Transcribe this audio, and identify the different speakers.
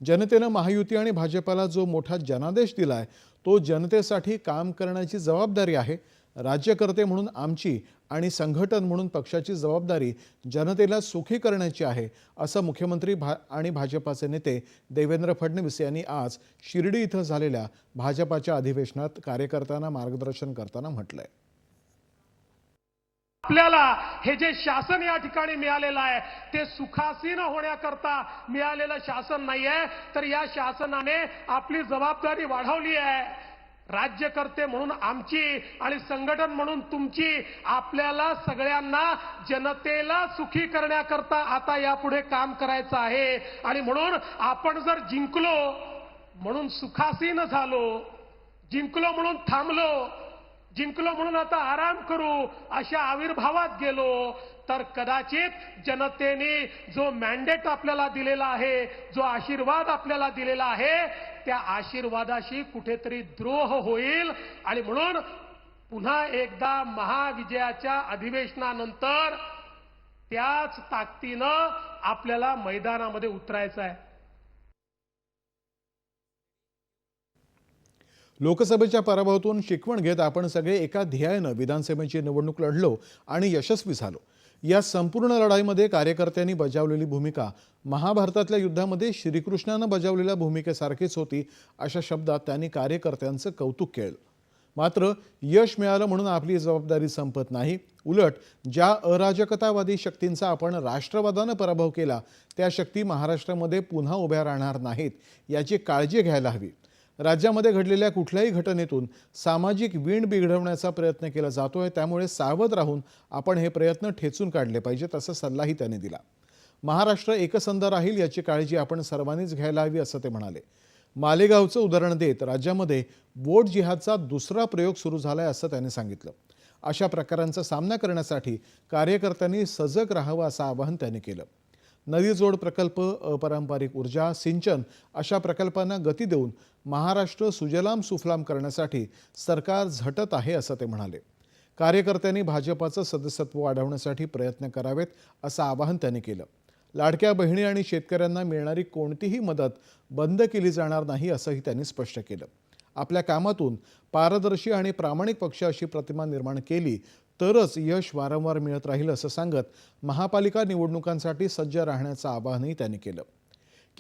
Speaker 1: जनतेनं महायुती आणि भाजपला जो मोठा जनादेश दिलाय तो जनतेसाठी काम करण्याची जबाबदारी आहे। राज्यकर्ते म्हणून आमची आणि संघटन म्हणून पक्षाची जबाबदारी जनतेला सुखी करण्याची आहे, असं मुख्यमंत्री आणि भाजपाचे नेते देवेंद्र फडणवीस यांनी आज शिर्डी इथं झालेल्या भाजपाच्या अधिवेशनात कार्यकर्त्यांना मार्गदर्शन करताना म्हटलंय।
Speaker 2: आपल्याला हे जे शासन या ठिकाणी मिळालेलं आहे ते सुखासीन होण्याकरता मिळालेलं शासन नाहीये, तर या शासनाने आपली जबाबदारी वाढवली आहे। राज्यकर्ते म्हणून आमची आणि संघटन म्हणून तुमची, आपल्याला सगळ्यांना जनतेला सुखी करण्याकरता आता यापुढे काम करायचं आहे। आणि म्हणून आपण जर जिंकलो म्हणून सुखासीन झालो, जिंकलो म्हणून थांबलो, जिंकलो म्हणून आता आराम करू अशा आविर्भावात गेलो तर कदाचित जनतेने जो मॅन्डेट आपल्याला दिलेला आहे, जो आशीर्वाद आपल्याला दिलेला आहे, त्या आशीर्वादाशी कुठेतरी द्रोह होईल। आणि म्हणून पुन्हा एकदा महाविजयाच्या अधिवेशनानंतर त्याच ताकदीनं आपल्याला मैदानामध्ये उतरायचं आहे।
Speaker 1: लोकसभेच्या पराभवातून शिकवण घेत आपण सगळे एका ध्येयाने विधानसभेची निवडणूक लढलो आणि यशस्वी झालो। या संपूर्ण लढाईमध्ये कार्यकर्त्यांनी बजावलेली भूमिका महाभारतातल्या युद्धामध्ये श्रीकृष्णाने बजावलेल्या भूमिकेसारखीच होती, अशा शब्दात त्यांनी कार्यकर्त्यांचं कौतुक केलं। मात्र यश मिळालं म्हणून आपली जबाबदारी संपत नाही, उलट ज्या अराजकतावादी शक्तींचा आपण राष्ट्रवादाने पराभव केला त्या शक्ती महाराष्ट्रामध्ये पुन्हा उभ्या राहणार नाहीत याची काळजी घ्यायला हवी। राज्यामध्ये घडलेल्या कुठल्याही घटनेतून सामाजिक वीण बिघडवण्याचा प्रयत्न केला जातोय, त्यामुळे सावध राहून आपण हे प्रयत्न ठेचून काढले पाहिजेत, असा सल्लाही त्यांनी दिला। महाराष्ट्र एकसंध राहील याची काळजी आपण सर्वांनीच घ्यायला हवी, असं ते म्हणाले। मालेगावचं उदाहरण देत राज्यामध्ये वोट जिहादचा दुसरा प्रयोग सुरू झालाय असं त्यांनी सांगितलं। अशा प्रकारांचा सामना करण्यासाठी कार्यकर्त्यांनी सजग राहावं असं आवाहन त्यांनी केलं। नदी जोड प्रकल्प, अपारंपरिक ऊर्जा, सिंचन अशा प्रकल्पांना गती देऊन महाराष्ट्र सुजलाम सुफलाम करण्यासाठी सरकार झटत आहे, असं ते म्हणाले। कार्यकर्त्यांनी भाजपाचं सदस्यत्व वाढवण्यासाठी प्रयत्न करावेत असं आवाहन त्यांनी केलं। लाडक्या बहिणी आणि शेतकऱ्यांना मिळणारी कोणतीही मदत बंद केली जाणार नाही, असंही त्यांनी स्पष्ट केलं। आपल्या कामातून पारदर्शी आणि प्रामाणिक पक्ष अशी प्रतिमा निर्माण केली तरच यश वारंवार मिळत राहील, असं सांगत महापालिका निवडणुकांसाठी सज्ज राहण्याचं आवाहनही त्यांनी केलं।